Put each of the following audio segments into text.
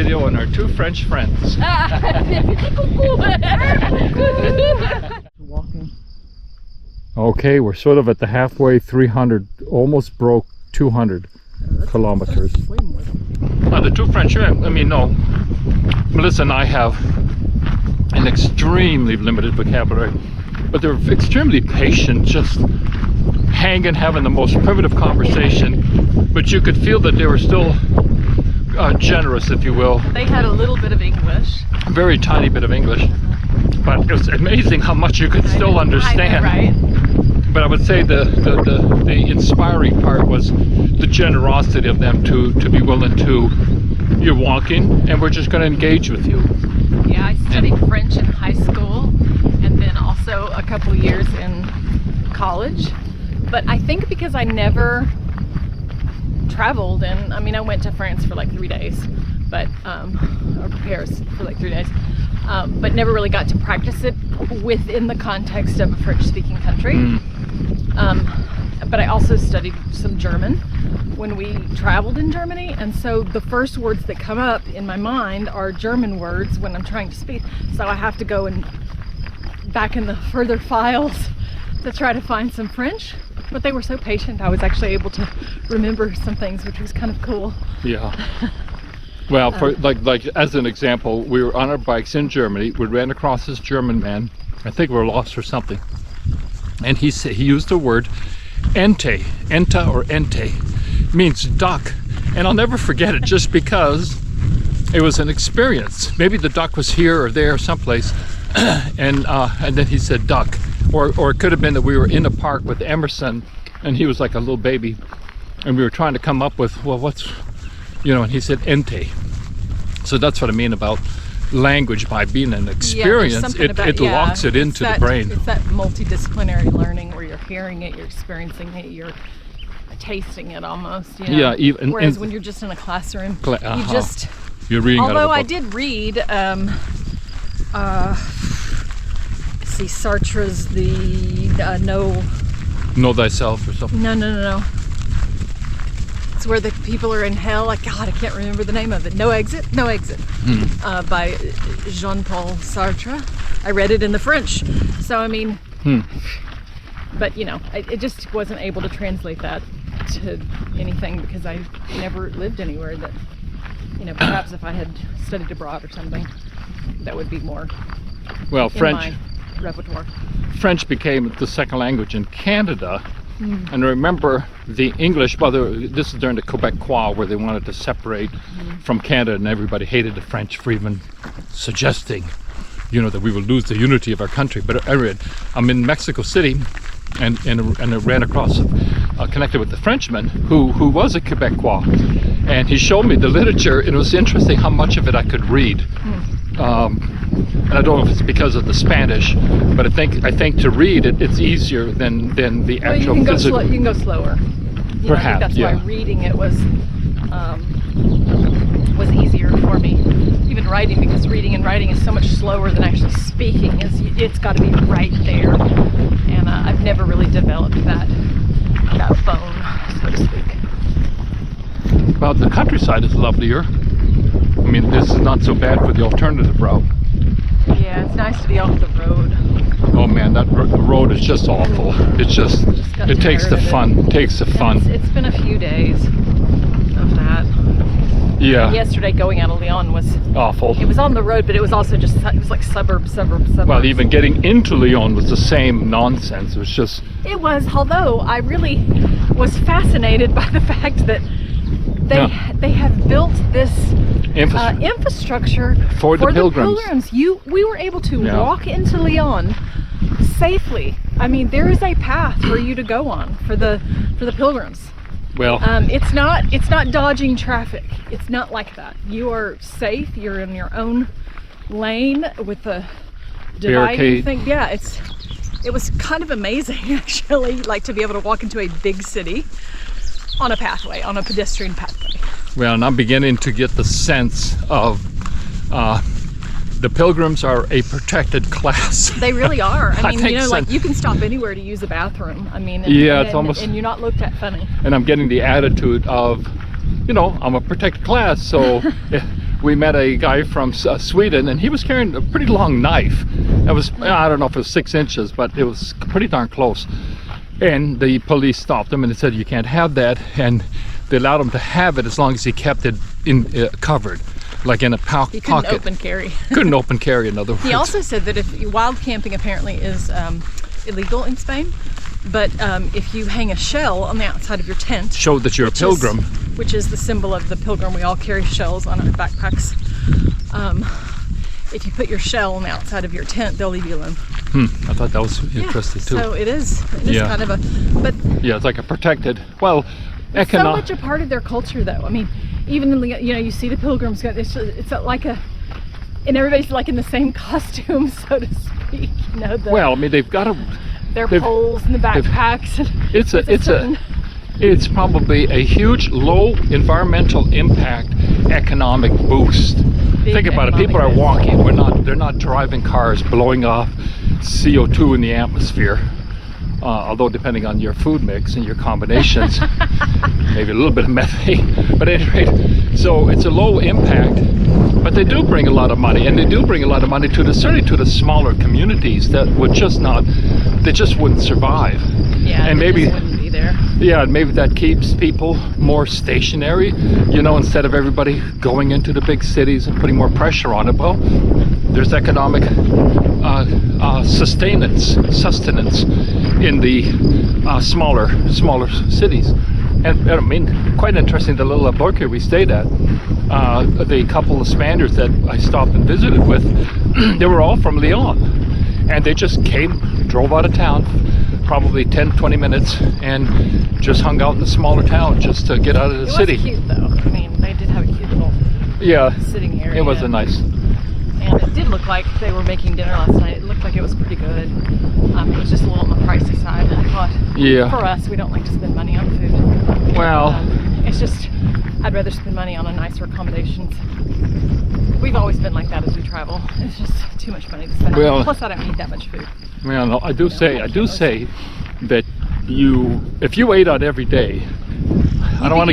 video on our two French friends. Walking. Okay, we're sort of at the halfway, 300, almost broke 200 kilometers. Way more than The two French, I mean, no, Melissa and I have an extremely limited vocabulary, but they're extremely patient, just hanging, having the most primitive conversation, but you could feel that they were still generous, if you will. They had a little bit of English. A very tiny bit of English, but it was amazing how much you could still understand. Right. But I would say the inspiring part was the generosity of them to be willing to, you're walking and we're just going to engage with you. Yeah, I studied French in high school and then also a couple years in college. But I think because I never traveled, and I mean I went to France for like 3 days, but or Paris for like 3 days, but never really got to practice it within the context of a French-speaking country. But I also studied some German when we traveled in Germany, and so the first words that come up in my mind are German words when I'm trying to speak. So I have to go and back in the further files to try to find some French. But they were so patient, I was actually able to remember some things, which was kind of cool. Yeah. Well, for like as an example, we were on our bikes in Germany. We ran across this German man. I think we were lost or something. And he used the word ente, enta or ente, means duck. And I'll never forget it, just because it was an experience. Maybe the duck was here or there someplace, and then he said duck. Or it could have been that we were in a park with Emerson and he was like a little baby and we were trying to come up with, well, what's, you know, and he said ente. So that's what I mean about language. By being an experience, it locks it into the brain. It's that multidisciplinary learning where you're hearing it, you're experiencing it, you're tasting it almost, you know? Yeah, whereas when you're just in a classroom, you're reading. Although I did read Sartre's Know Thyself or something. No. It's where the people are in hell. Like, God, I can't remember the name of it. No Exit. By Jean-Paul Sartre. I read it in the French. So I mean, but you know, I just wasn't able to translate that to anything because I never lived anywhere that, you know, perhaps if I had studied abroad or something, that would be more. Well, French. Repertoire. French became the second language in Canada, and remember the English, well, this is during the Quebecois where they wanted to separate from Canada and everybody hated the French for even suggesting, you know, that we will lose the unity of our country. But I'm in Mexico City and I ran across, connected with the Frenchman who was a Quebecois, and he showed me the literature, and it was interesting how much of it I could read. And I don't know if it's because of the Spanish, but I think to read it, it's easier than the actual physical. You can go slower. Perhaps, I think that's why reading it was easier for me. Even writing, because reading and writing is so much slower than actually speaking. It's got to be right there, and I've never really developed that bone, so to speak. Well, the countryside is lovelier. I mean, this is not so bad for the alternative route. Yeah, it's nice to be off the road. Oh man, the road is just awful. It's just it takes the fun. It's been a few days of that. Yeah. And yesterday going out of Lyon was awful. It was on the road, but it was also just, it was like suburbs. Well, even getting into Lyon was the same nonsense. It was just. It was, although I really was fascinated by the fact that they have built this infrastructure for the pilgrims. We were able to walk into Lyon safely. I mean, there is a path for you to go on for the pilgrims. Well, it's not dodging traffic. It's not like that. You are safe. You're in your own lane with the dividing thing. Yeah, it was kind of amazing actually, like to be able to walk into a big city on a pathway, on a pedestrian pathway. Well, and I'm beginning to get the sense of the pilgrims are a protected class. They really are. I mean, so. like you can stop anywhere to use a bathroom. I mean, it's almost, and you're not looked at funny. And I'm getting the attitude of, you know, I'm a protected class, so we met a guy from Sweden, and he was carrying a pretty long knife. It was, I don't know if it was 6 inches, but it was pretty darn close. And the police stopped him and they said, you can't have that. And they allowed him to have it as long as he kept it in covered, like in a pocket. He couldn't open carry. Couldn't open carry, in other words. He also said that if wild camping apparently is illegal in Spain, but if you hang a shell on the outside of your tent, show that you're a pilgrim, which is the symbol of the pilgrim. We all carry shells on our backpacks. If you put your shell on the outside of your tent, they'll leave you alone. I thought that was interesting too. So it is kind of a, but yeah, it's like a protected, well, so much a part of their culture though. I mean, even in the, you see the pilgrims go, it's like a, and everybody's like in the same costume, so to speak. Well, I mean, they've got their poles and the backpacks. It's probably a huge low environmental impact economic boost. Think about it. People are walking. They're not driving cars, blowing off CO2 in the atmosphere. Although depending on your food mix and your combinations, maybe a little bit of methane. But at any rate, so it's a low impact. But they do bring a lot of money, and they do bring a lot of money to certainly to the smaller communities that would just wouldn't survive. Yeah, and maybe just wouldn't be there. Yeah, and maybe that keeps people more stationary, instead of everybody going into the big cities and putting more pressure on it. Well, there's economic sustenance in the smaller cities. And I mean, quite interesting, the little Orbigp we stayed at, the couple of Spaniards that I stopped and visited with, they were all from Leon, and they just drove out of town, probably 10-20 minutes, and just hung out in the smaller town just to get out of the city. It was cute though. I mean, they did have a cute little sitting area. It was a nice. And it did look like they were making dinner last night. It looked like it was pretty good. It was just a little on the pricey side. I thought, for us, we don't like to spend money on food. Well, it's just, I'd rather spend money on a nicer accommodations. We've always been like that as we travel. It's just too much money to spend. Plus, I don't eat that much food. Well, no, I do say that if you ate out every day, I don't want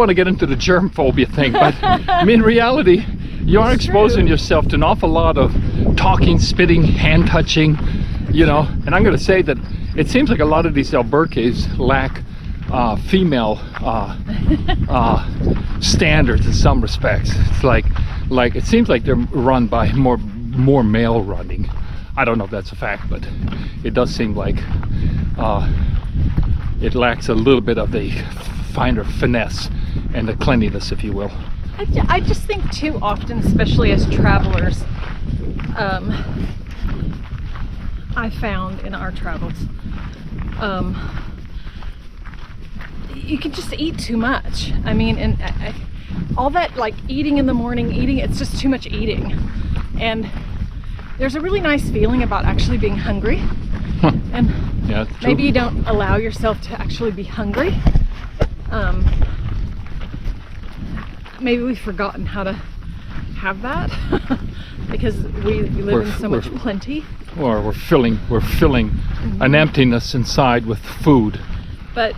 to get into the germ phobia thing, but I mean, in reality, you are exposing yourself to an awful lot of talking, spitting, hand touching, and I'm going to say that it seems like a lot of these albergues lack female standards in some respects. It's like it seems like they're run by more male running. I don't know if that's a fact, but it does seem like it lacks a little bit of the finer finesse and the cleanliness, if you will. I just think too often, especially as travelers, I found in our travels, you can just eat too much. I mean, and all that like eating in the morning, it's just too much eating. And there's a really nice feeling about actually being hungry. And maybe you don't allow yourself to actually be hungry. Maybe we've forgotten how to have that because we live in so much plenty. Or we're filling an emptiness inside with food. But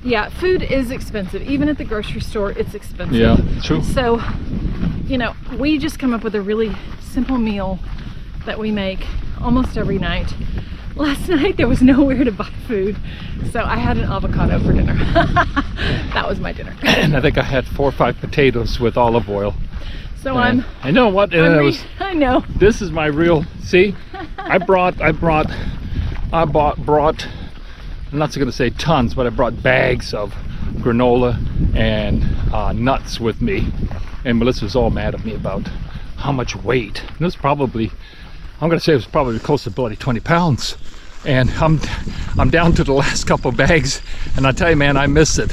yeah, food is expensive. Even at the grocery store, it's expensive. Yeah, true. So, we just come up with a really simple meal that we make almost every night. Last night there was nowhere to buy food, so I had an avocado for dinner. That was my dinner. And I think I had 4 or 5 potatoes with olive oil. So I know what. I know. This is my real. See, I brought. I'm not going to say tons, but I brought bags of granola and nuts with me. And Melissa was all mad at me about how much weight. It was probably, I'm going to say it was probably close to bloody 20 pounds. And I'm down to the last couple of bags, and I tell you, man, I miss it.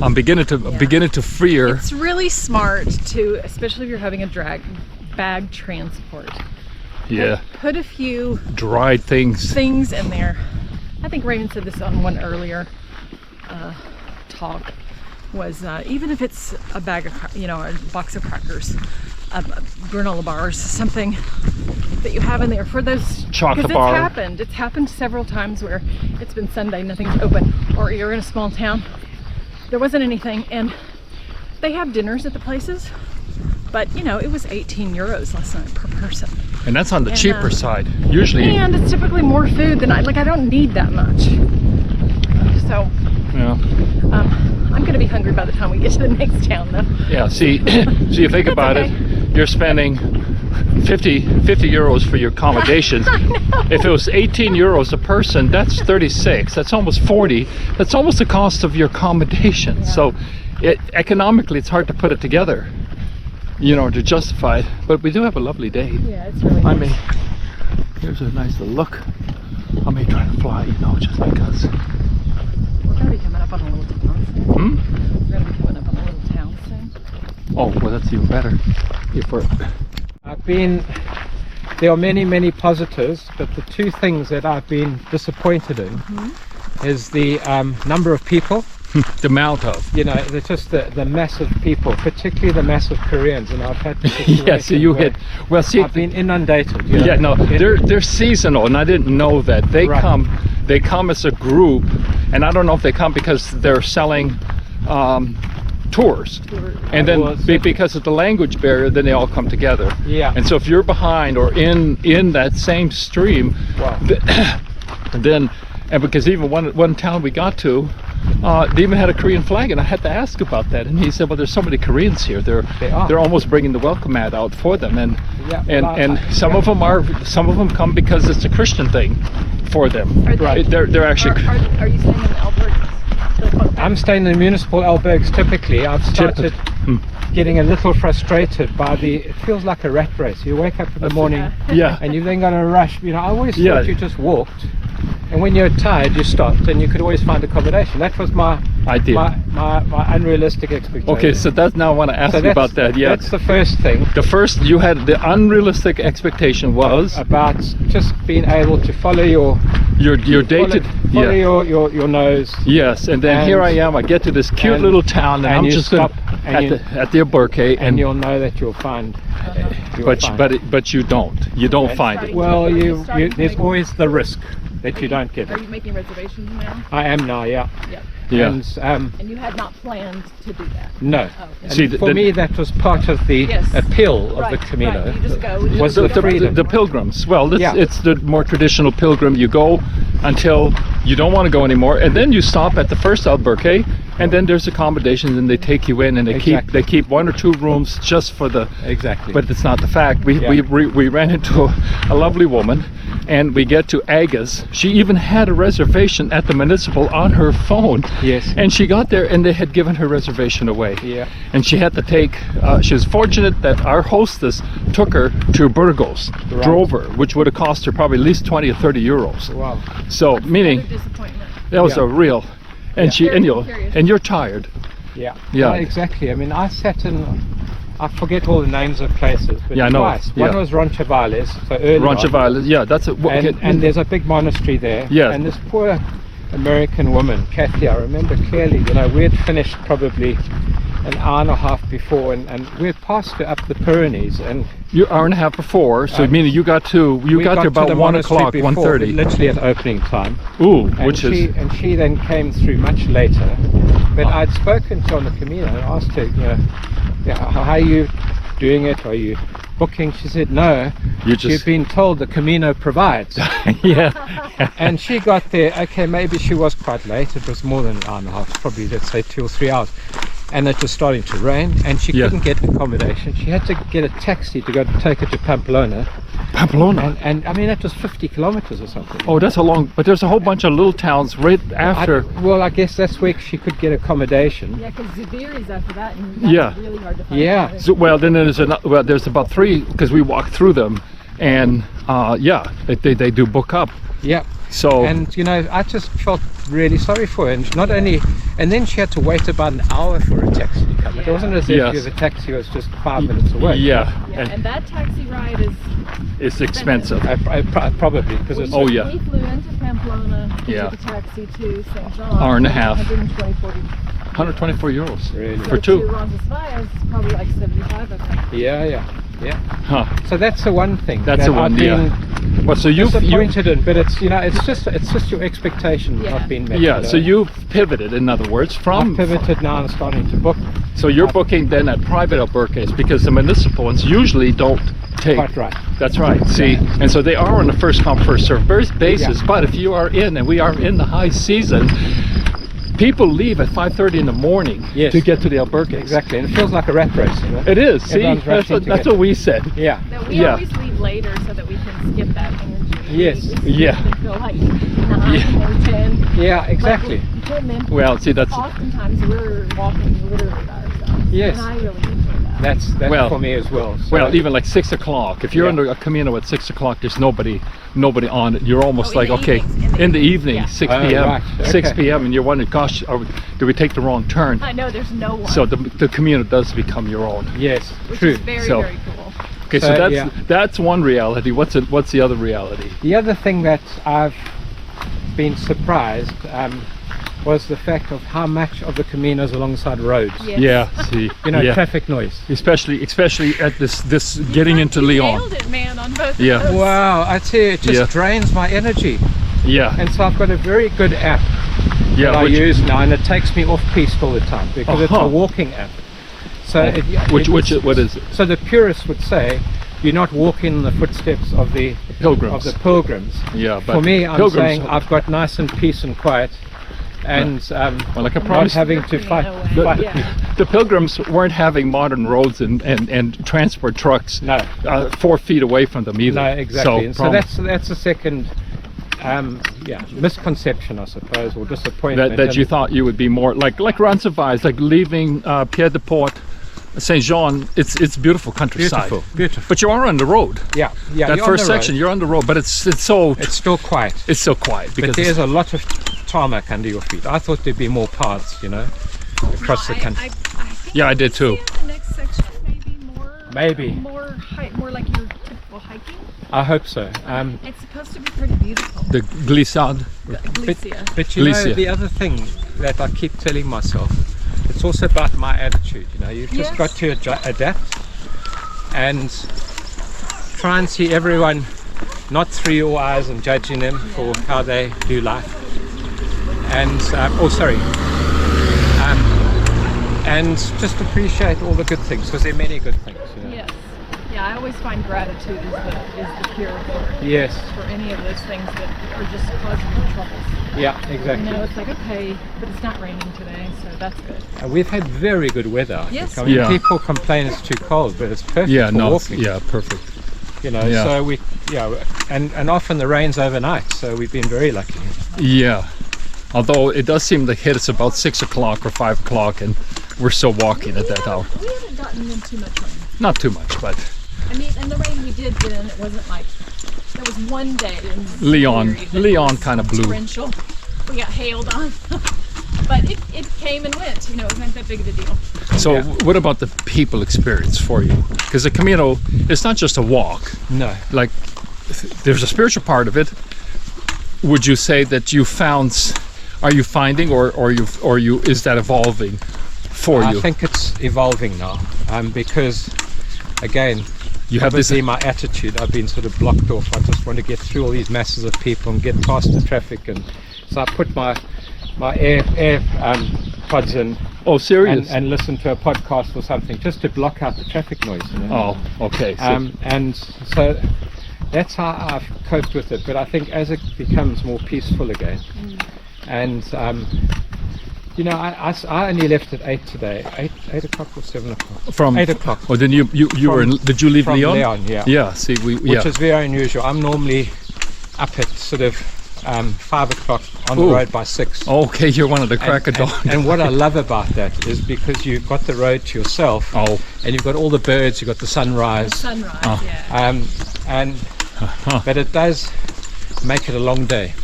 I'm beginning to fear. It's really smart to, especially if you're having a bag transport. Yeah. Put a few dried things in there. I think Raymond said this on one earlier talk. Was even if it's a bag of, a box of crackers, granola bars, something that you have in there for those chocolate bar. It's happened several times where it's been Sunday, nothing's open, or you're in a small town, there wasn't anything, and they have dinners at the places, But you know, it was 18 euros last night per person. And that's on the And, cheaper side. Usually, And it's typically more food than I don't need that much. So yeah. I'm gonna be hungry by the time we get to the next town though. Yeah, see, so you think about okay. it, you're spending 50 euros for your accommodations. I know. If it was 18 euros a person, that's 36. That's almost 40. That's almost the cost of your accommodation. Yeah. So economically, it's hard to put it together, you know, to justify it. But we do have a lovely day. Yeah, it's really I nice. may, here's a nice little look. I may try to fly, you know, just because. We're gonna be coming up on a little town soon. Hmm? We're gonna be coming up on a little town soon. Oh, well, that's even better. There are many positives, but the two things that I've been disappointed in is the number of people. The amount of. You know, just the massive people, particularly the massive Koreans, and I've had Yeah, so you hit. Well, see, I've been inundated. You know. yeah, no, they're seasonal, and I didn't know that. They Right. come as a group, and I don't know if they come because they're selling tours, and then Well, so- because of the language barrier, then they all come together. Yeah. And so if you're behind or in that same stream, Wow. then and because even one town we got to, they even had a Korean flag, and I had to ask about that, and he said, well, there's so many Koreans here, They are. they're almost bringing the welcome mat out for them, and Yeah, and some of them come because it's a Christian thing for them. Are they- They're actually Are you staying in the Albergs? I'm staying in municipal albergs typically. I've started getting a little frustrated by it feels like a rat race. You wake up in the morning yeah. and you've then got to rush. You know, I always Yeah. thought you just walked, and when you're tired you stopped, and you could always find accommodation. That was my idea. my unrealistic expectation. Okay, so that's now I want to ask you about that. Yeah, that's the first thing. the first you had the unrealistic expectation was About just being able to follow your your dated. follow Yeah. your nose. Yes, and then And- here I am. I get to this cute and- little town, and and I'm you just gonna, stop, and at the Orbigp, and you'll know that you'll find. but you don't. You don't find it. Well, You're starting to there's make- always the risk that you don't get Are it. you making reservations now? I am now, yeah. Yep. Yeah. And And you had not planned to do that? no. Oh, okay. And See, for me, that was part of the Yes. appeal of Right, the Camino. right. You just go. You Was just the go. freedom. The pilgrims. Well, Yeah. it's the more traditional pilgrim. You go until you don't want to go anymore, and then you stop at the first Orbigp, and then there's accommodations, and they take you in, and they keep one or two rooms just for the. Exactly. But it's not the fact. Yeah. We ran into a lovely woman, and we get to Aga's. She even had a reservation at the municipal on her phone. Yes. And she got there, and they had given her reservation away. Yeah. And she had to take. She was fortunate that our hostess took her to Burgos, Right. drove her, which would have cost her probably at least 20 or 30 euros. Wow. So meaning Another disappointment. that was Yeah. a real. And Yeah. and you're tired. Yeah. Yeah. Exactly. I mean, I sat in. I forget all the names of places, but Yeah, I know. twice. One Yeah. was Roncesvalles, so early on. Roncesvalles, yeah, that's it. And there's a big monastery there. Yes. And this poor American woman, Kathy, I remember clearly, you know, we had finished probably an hour and a half before, and we had passed her up the Pyrenees, and you hour and a half before, so meaning you got there to about the 1 monastery o'clock, before, 1:30. literally at opening time. Ooh, And which is and she then came through much later. But I'd spoken to her on the Camino and asked her, you know, how are you doing it? Are you booking? She said, no. You just- She'd been told the Camino provides. yeah. And she got there, okay, maybe she was quite late. It was more than an hour and a half, probably, let's say 2 or 3 hours. And it was starting to rain, and she Yeah. couldn't get accommodation. She had to get a taxi to go take her to Pamplona. Pamplona. And I mean, that was 50 kilometers or something. Oh, that's a long. But there's a whole bunch of little towns right after. Well, I guess that's where she could get accommodation. Yeah, because Zubir is after that, and that's Yeah. really hard to find. Yeah. accommodation. So, well, then there's about 3 because we walked through them, and yeah, they do book up. Yeah. So And you know, I just felt really sorry for her, and not only, and then she had to wait about an hour for a taxi to come. It wasn't as if Yes. the taxi was just 5 minutes away. yeah, Yeah, and and that taxi ride is it's expensive. Probably because it's. Oh, yeah. We flew into Pamplona, Yeah. took a taxi to St. John. Hour and a half. 124 124 euros Really? for 2. To Roncesvalles, probably like 75, I think. Yeah, yeah. Yeah. Huh. So that's the one thing. That's that the one, I've been Well, so you disappointed in, but it's it's just your expectation Yeah. not being met. yeah. you know. So you've pivoted, in other words, I've from. pivoted now and starting to book. So you're booking then at private albergues because the municipal ones usually don't take. Quite right. That's right. See, and so they are on a first come first served basis. Yeah. But if you are in, and we are in the high season, people leave at 5:30 in the morning Yes. to get to the albergues. Exactly, and it feels like a rat race. You know? It is. See, Everyone's that's rushing to that's get- what we said. Yeah. That we Yeah. always leave later so that we can skip that energy. Yes. Yeah. Go like 9 Yeah. or 10. Yeah, exactly. And then Well, see, that's oftentimes we're walking literally by ourselves. Yes. And I really enjoy that. That's Well- for me as well. So, well, even like 6 o'clock. If you're Yeah. on a Camino at 6 o'clock, there's nobody on it. You're almost Oh, in like, the okay, evenings, in the evening, yeah. 6 Oh, p.m. right, 6 okay. p.m. and you're wondering, gosh, do we take the wrong turn? I know there's no one. So the Camino does become your own. yes, which true. is very, So- very cool. Okay, so So, that's one reality. What's the other reality? The other thing that I've been surprised was the fact of how much of the Caminos alongside roads. Yes. Yeah, see, You know, yeah. traffic noise. especially at this getting into You Leon. nailed it, man, on both Yeah. of those. Wow, I tell you, it just Yeah. drains my energy. Yeah, And so I've got a very good app yeah. that I which, use now, and it takes me off piste all the time because it's Uh-huh. a walking app. So what is it? So the purists would say you're not walking in the footsteps of the Pilgrims. pilgrims. Yeah, but For me, I'm pilgrims, saying I've got nice and peace and quiet, and well, like I not promised, having to In a fight. way, fight- yeah. the pilgrims weren't having modern roads and transport trucks No, 4 feet away from them either. no, exactly. And so promise that's a second, misconception, I suppose, or disappointment. that you And- thought you would be more like Rancevais, like leaving Pierre de Port, Saint Jean. It's beautiful countryside. Beautiful, beautiful. But you are on the road. Yeah, yeah. That you're on first the road. section, you're on the road, but it's so It's still quiet. it's so quiet But because there's a lot of tarmac under your feet. I thought there'd be more paths, across the country. I think Yeah, I did too. the next section maybe more. Maybe. More like your typical hiking. I hope so. It's supposed to be pretty beautiful. the glissade. Galicia. But you know, Galicia. the other thing that I keep telling myself, it's also about my attitude. You've just Yes. got to adapt and try and see everyone not through your eyes and judging them for how they do life. And and just appreciate all the good things, because there are many good things. Yes. Yeah, I always find gratitude is the cure Yes. for any of those things that are just causing you troubles. Yeah, You exactly. know, it's like, okay, but it's not raining today, so that's good. And we've had very good weather. I Yes. think. I mean, Yeah. people complain it's too cold, but it's perfect Yeah, for no, walking. yeah, perfect. Yeah. So and often the rain's overnight, so we've been very lucky. Yeah, although it does seem to hit us about 6 o'clock or 5 o'clock, and we're still walking at that hour. We haven't gotten in too much rain. Not too much, but I mean, and the rain we did then, it wasn't like, there was one day in Leon Missouri that was kind of blew. torrential. We got hailed on. But it came and went, it wasn't that big of a deal. So Yeah. what about the people experience for you? Because the Camino, it's not just a walk. No. Like, there's a spiritual part of it. Would you say that are you finding, or is that evolving for I you? think it's evolving now, because again, You have this. obviously my attitude, I've been sort of blocked off. I just want to get through all these masses of people and get past the traffic, and so I put my air pods in Oh, serious? and listen to a podcast or something just to block out the traffic noise. Oh, okay. So, And so that's how I've coped with it. But I think as it becomes more peaceful again, and I only left at 8 today. 8 o'clock or 7 o'clock? from 8 o'clock. Oh, then you were in. Did you leave From Leon? Leon, yeah. Yeah. See, Which is very unusual. I'm normally up at sort of 5 o'clock on the Ooh. road by 6. Okay, you're one of the crack of and, dawn. and what I love about that is because you've got the road to yourself, Oh, and you've got all the birds, you've got the sunrise, Sunrise, Oh. yeah. but it does make it a long day,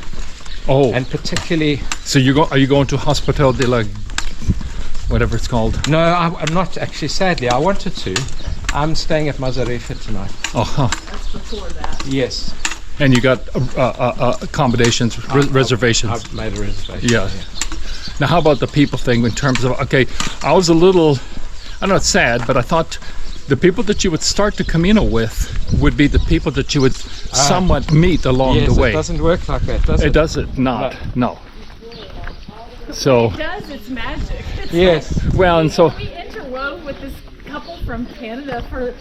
oh. and particularly So are you going to Hospital de la, whatever it's called? no, I'm not actually. Sadly, I wanted to. I'm staying at Mazarefa tonight. Oh, huh. That's before that. Yes, And you got accommodations, reservations. I've made a reservation. Yeah. Now, how about the people thing in terms of, okay, I was a little, I know it's sad, but I thought The people that you would start the Camino with would be the people that you would somewhat meet along Yes, the way. it doesn't work like that, does it? It doesn't, not, no. So, It does, it's magic. It's Yes. well, and so, we interwove with this couple from Canada for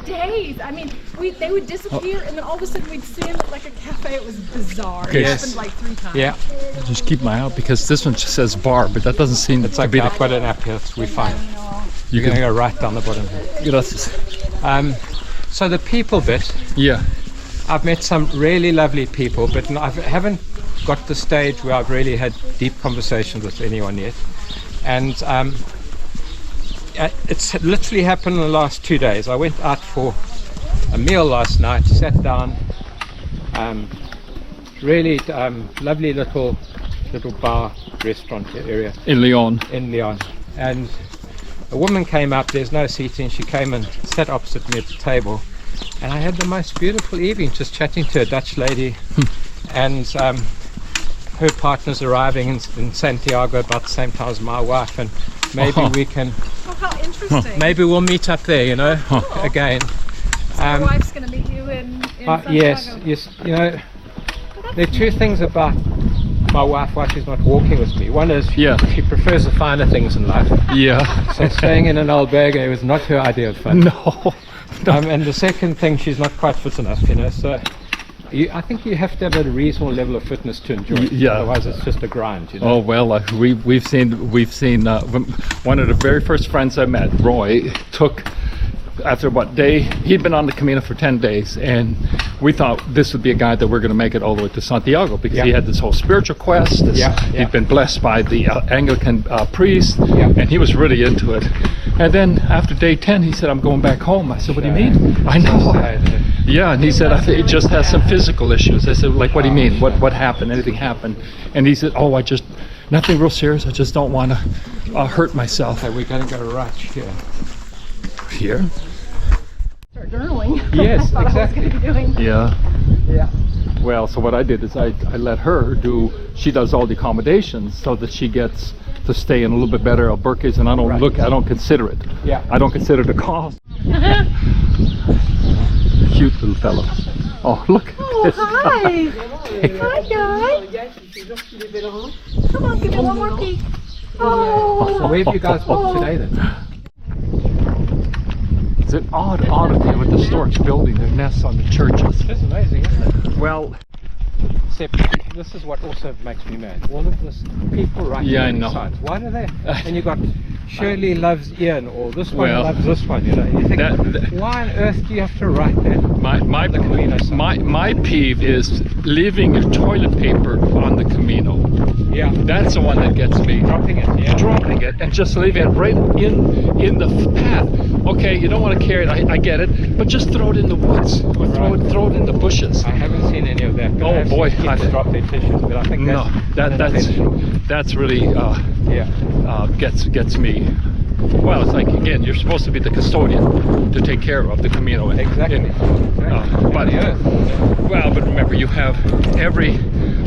days. I mean, they would disappear, and then all of a sudden we'd see them at like a cafe. It was bizarre. It Yes. happened like 3 times. Yeah, just keep my eye out because this one just says bar, but that doesn't seem it's to like be I've got an app here, we're fine. you You're going to can, go right down the bottom here. gracias. So the people bit, Yeah, I've met some really lovely people, but I haven't got to the stage where I've really had deep conversations with anyone yet. And it's literally happened in the last 2 days. I went out for a meal last night, sat down, really lovely little bar restaurant area in Lyon. in Lyon. And a woman came up, there's no seating, she came and sat opposite me at the table, and I had the most beautiful evening just chatting to a Dutch lady and her partner's arriving in Santiago about the same time as my wife, and maybe we can, Oh, how interesting. maybe we'll meet up there, you know, again. Your wife's going to meet you in Santiago. Yes, you know, there are two things about my wife why she's not walking with me. One is Yeah. she prefers the finer things in life. Yeah. So staying in an albergue was not her idea of fun. No. And the second thing, she's not quite fit enough, you know. So I think you have to have a reasonable level of fitness to enjoy it. Yeah. Otherwise, it's just a grind, you know. Oh well, we've seen one of the very first friends I met, Roy, took after what day he'd been on the Camino for 10 days, and we thought this would be a guy that we're going to make it all the way to Santiago because he had this whole spiritual quest. He'd been blessed by the Anglican priest, and he was really into it. And then after day 10, he said, "I'm going back home." I said, "What do you mean?" I know. Yeah, and he said, "I think it just has some physical issues." I said, "Like, what do you mean? What happened? Anything happened?" And he said, "Oh, I just nothing real serious. I just don't want to hurt myself." Okay, we're going to go right here. Here? Start journaling. Yes, That's what exactly. I was going to be doing. Yeah. Yeah. Well, so what I did is I let her do. She does all the accommodations so that she gets to stay in a little bit better albergues, and I don't I don't consider it. Yeah. I don't consider the cost. Cute little fellow. Oh, look at this Hi. guy. Hi, guy. Come on, give me one more peek. Oh. Where have you guys walked today then? It's an odd oddity with the storks building their nests on the churches. It's amazing, isn't it? Well, Except this is what also makes me mad. All of this people writing Yeah, I on know. these signs. Why do they? And you got Shirley loves Ian, or this one Well, loves this one. You know, you think, that- why on earth do you have to write that? my peeve is leaving your toilet paper on the Camino. Yeah, That's the one that gets me. dropping it. Yeah, Dropping it and just leaving it right in the path. Okay, you don't want to carry it. I get it, but just throw it in the woods or throw it in the bushes. I haven't seen any of that. But Oh, I have boy, seen I- kids drop their tissues, but I think No, that's really yeah. gets me. Well, it's like, again, you're supposed to be the custodian to take care of the Camino. Exactly. But but remember, you have every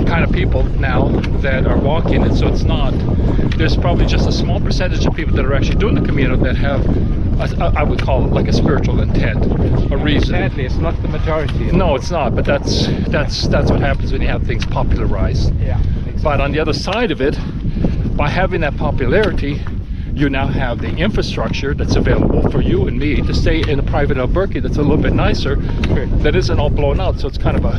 kind of people now that are walking it, so it's not. There's probably just a small percentage of people that are actually doing the Camino that have, I would call it like a spiritual intent, a reason. Sadly, it's not the majority. No, it's not. But that's what happens when you have things popularized. Yeah. Exactly. But on the other side of it, by having that popularity, you now have the infrastructure that's available for you and me to stay in a private albergue that's a little bit nicer, that isn't all blown out. So it's kind of a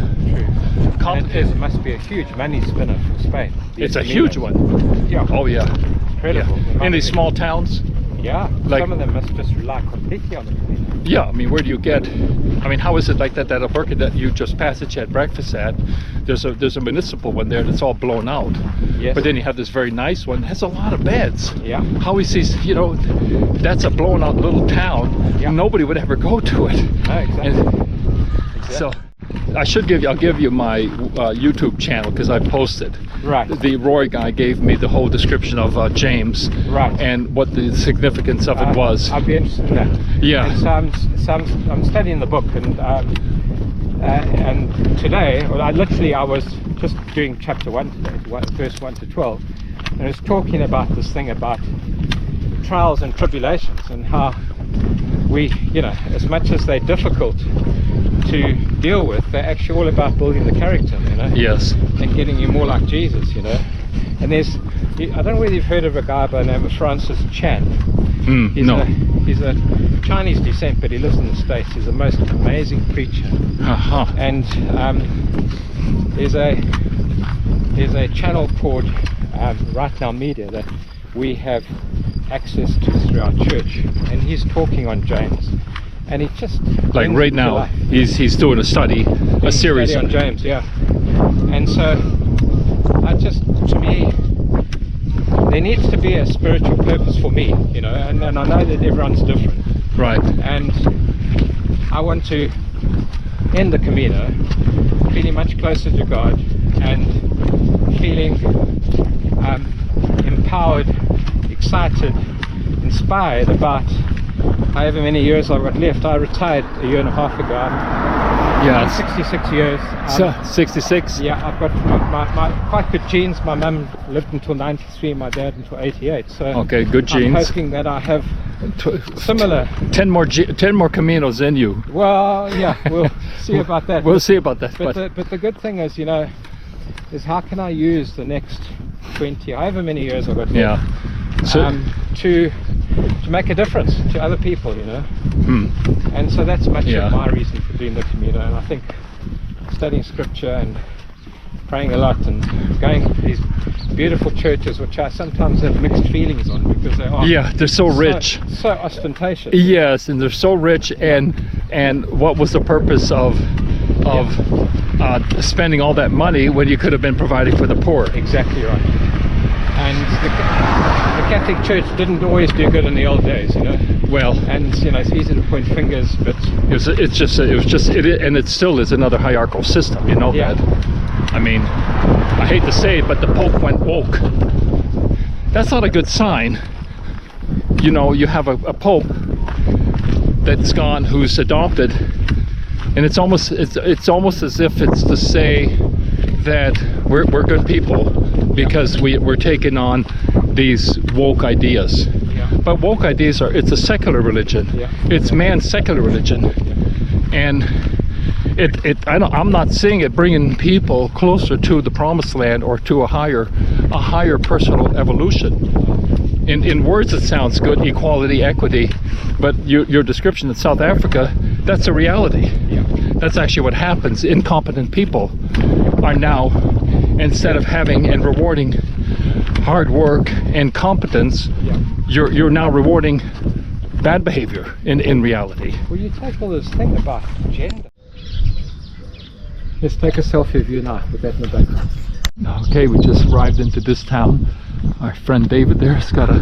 complicated. It must be a huge money spinner for Spain. It's a huge one. Yeah. Oh yeah. Incredible. Yeah. In these small towns. Yeah. Like- Some of them must just rely completely on the Camino. Yeah, I mean, where do you get? I mean, how is it like that albergue that you just passed that you had breakfast at? There's a municipal one there that's all blown out. Yes. But then you have this very nice one that has a lot of beds. Yeah. How is these? You know, that's a blown out little town. Yeah. Nobody would ever go to it. No, exactly. So, I'll give you my YouTube channel because I posted. Right. The Roy guy gave me the whole description of James. Right. And what the significance of it was. I'd be interested in that. Yeah. And so I'm studying the book, and today, I was just doing chapter 1 today, verse 1 to 12, and it's talking about this thing about trials and tribulations and how we, you know, as much as they're difficult to deal with, they're actually all about building the character, you know. Yes. And getting you more like Jesus, you know. And there's, I don't know whether you've heard of a guy by the name of Francis Chan. No. He's a Chinese descent, but he lives in the States. He's the most amazing preacher. Uh-huh. And there's a channel called Right Now Media that we have access to through our church, and he's talking on James, and he just Like right now, he's doing a study, a series on James, yeah. And so, to me, there needs to be a spiritual purpose for me, you know, and I know that everyone's different. Right. And I want to end the Camino feeling much closer to God and feeling empowered, excited, inspired about however many years I've got left. I retired a year and a half ago. Yeah. 66 years. So 66. Yeah, I've got my quite good genes. My mum lived until 93, my dad until 88. So Okay, good I'm genes. hoping that I have similar. 10 more Caminos in you. Well, yeah, we'll see about that. We'll see about that. But the good thing is, you know, is how can I use the next 20, however many years I've got left, yeah. So, to make a difference to other people, you know. And so that's much Yeah. of my reason for doing the Camino. And I think studying scripture and praying a lot and going to these beautiful churches, which I sometimes have mixed feelings on because they are yeah, they're so rich. so ostentatious. Yes, and they're so rich. And what was the purpose of spending all that money when you could have been providing for the poor? Exactly right. And the Catholic Church didn't always do good in the old days, you know. Well, And you know, it's easy to point fingers, but and it still is another hierarchical system. You know Yeah. that. I mean, I hate to say it, but the Pope went woke. That's not a good sign. You know, you have a Pope that's gone, who's adopted, and it's almost as if it's to say that we're good people because we're taking on these woke ideas. yeah. But woke ideas it's a secular religion. Yeah. It's man's secular religion, and I'm not seeing it bringing people closer to the promised land or to a higher personal evolution. In words it sounds good, equality, equity, but your description of South Africa, that's a reality. Yeah. That's actually what happens. Incompetent people are now, instead of having and rewarding hard work and competence, Yeah. you're now rewarding bad behavior in reality. Well, you take all this thing about gender. Let's take a selfie of you now with that in the background. Okay, we just arrived into this town. Our friend David there's got a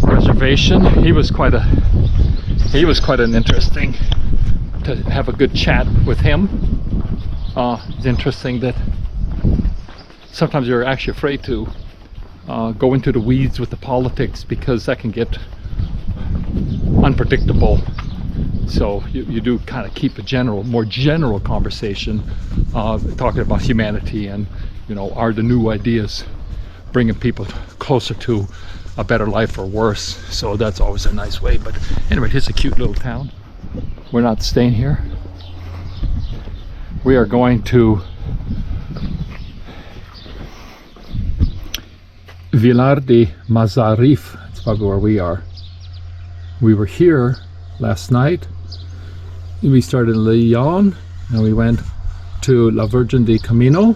reservation. He was quite an interesting to have a good chat with him. It's interesting that sometimes you're actually afraid to go into the weeds with the politics because that can get unpredictable. So you do kind of keep a more general conversation, talking about humanity and, you know, are the new ideas bringing people closer to a better life or worse. So that's always a nice way. But anyway, here's a cute little town. We're not staying here. We are going to Vilar de Mazarif. That's probably where we are. We were here last night. We started in Lyon and we went to La Virgen de Camino,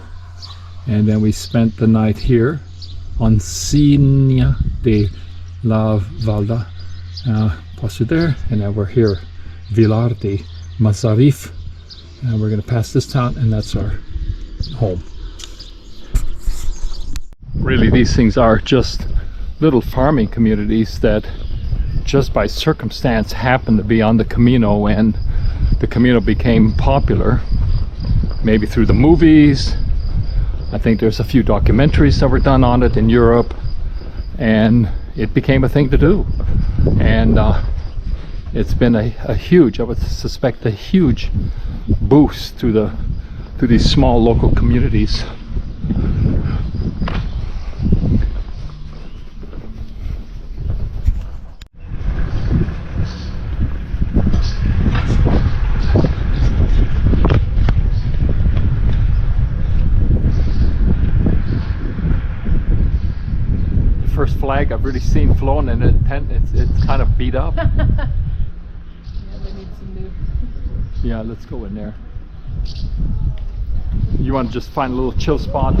and then we spent the night here on Oncinae de la Valda, posted there, and then we're here, Vilar de Mazarif, and we're going to pass this town, and that's our home. Really, these things are just little farming communities that just by circumstance happened to be on the Camino, and the Camino became popular maybe through the movies. I think there's a few documentaries that were done on it in Europe, and it became a thing to do. And it's been a huge, I would suspect, a huge boost to these small local communities. flag I've really seen flown, and it's kind of beat up. Yeah, they need some new. Yeah, let's go in there. You want to just find a little chill spot?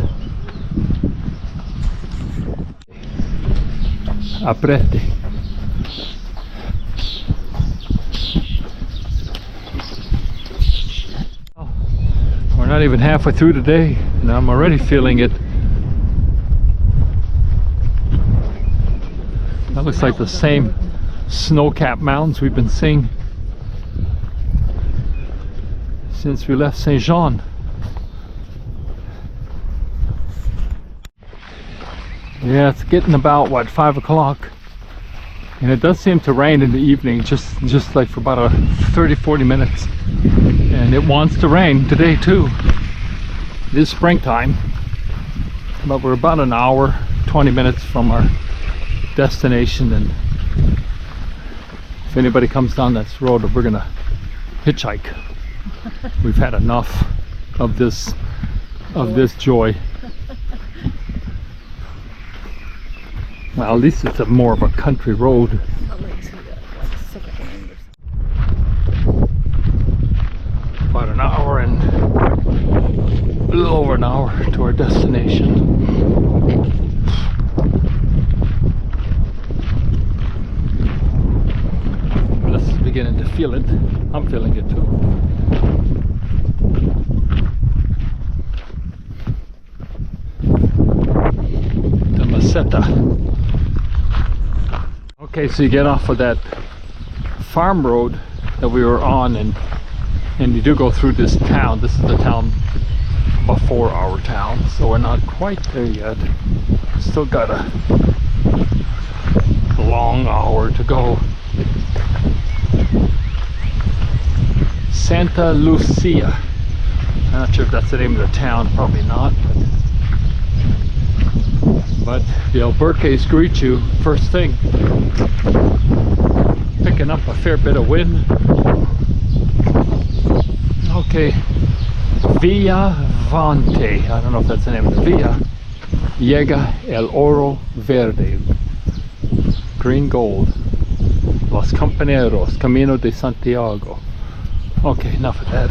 Aprete. We're not even halfway through today, and I'm already feeling it. That looks like the same snow-capped mountains we've been seeing since we left Saint Jean. Yeah, it's getting about, what, 5 o'clock, and it does seem to rain in the evening, just like for about 30-40 minutes, and it wants to rain today too. It is springtime, but we're about an hour 20 minutes from our destination, and if anybody comes down this road, we're gonna hitchhike. We've had enough of this joy. Well, at least it's more of a country road. About an hour and a little over an hour to our destination. This is beginning to feel it. I'm feeling it too. The Meseta. Okay, so you get off of that farm road that we were on, and you do go through this town. This is the town before our town, so we're not quite there yet. Still got a long hour to go. Santa Lucia. I'm not sure if that's the name of the town, probably not. But the Alburquerques greet you first thing. Picking up a fair bit of wind. Okay, Villa Vante. I don't know if that's the name of the Villa. Llega el oro verde. Green gold. Los compañeros. Camino de Santiago. Okay, enough of that.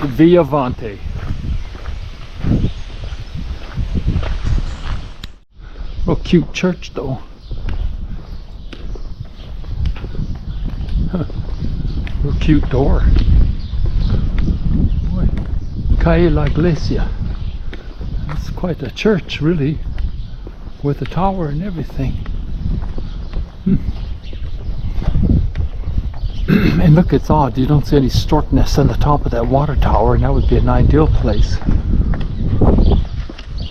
Villa Vante. Real cute church though. Huh. Real cute door. Boy. Calle la Iglesia. It's quite a church really, with a tower and everything. And look, it's odd, you don't see any stork nests on the top of that water tower, and that would be an ideal place.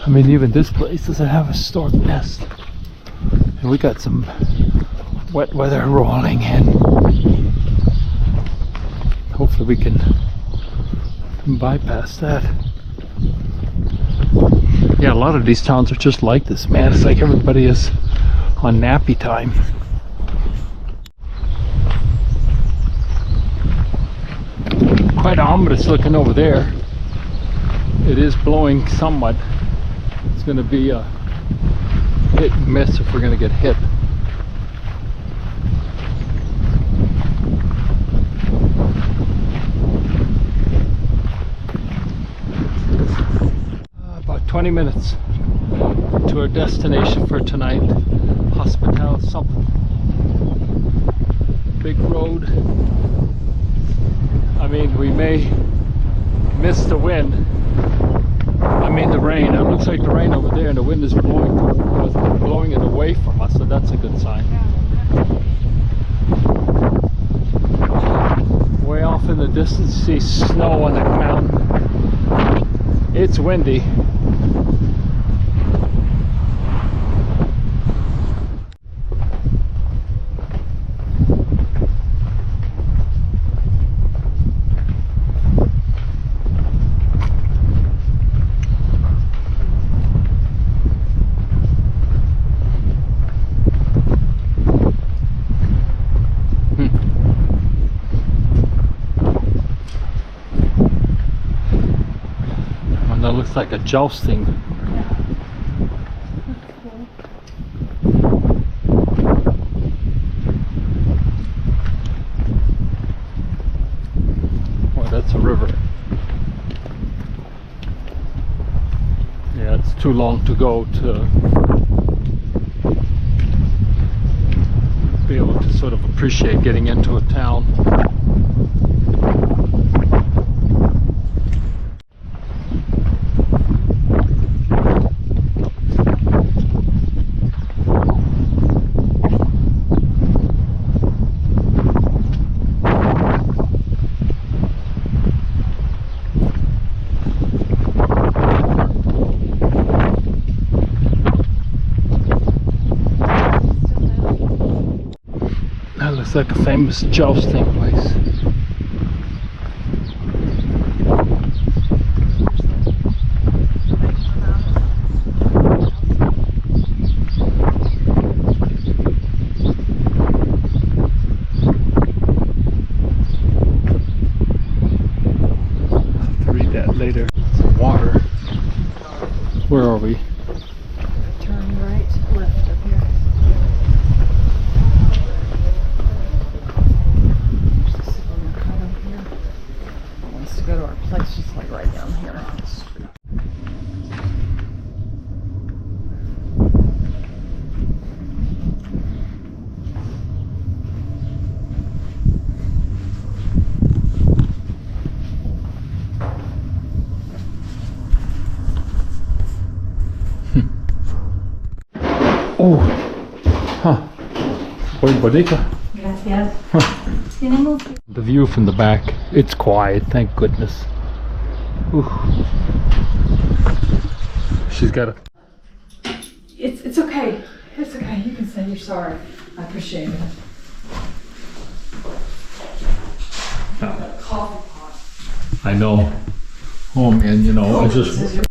I mean, even this place doesn't have a stork nest. And we got some wet weather rolling in. Hopefully we can bypass that. Yeah, a lot of these towns are just like this, man. It's like everybody is on nappy time. Quite ominous looking over there. It is blowing somewhat. It's going to be a hit and miss if we're going to get hit. About 20 minutes to our destination for tonight. Hospital something. Big road. I mean, we may miss the wind. I mean the rain. It looks like the rain over there, and the wind is blowing it away from us, so that's a good sign. Way off in the distance, you see snow on that mountain. It's windy. looks like a jousting. Oh, that's a river. Yeah, it's too long to go to be able to sort of appreciate getting into a town. That looks like a famous jousting place. I'll have to read that later. Some water. Where are we? Turn right, left up here. There's a cylinder cut up here. It wants to go to our place, just like right down here. Oh, huh. Muy bonita. Gracias. Tenemos The view from the back, it's quiet, thank goodness. Ooh. She's got a... It's okay. It's okay. You can say you're sorry. I appreciate it. Coffee pot. I know. Oh man, you know, I just...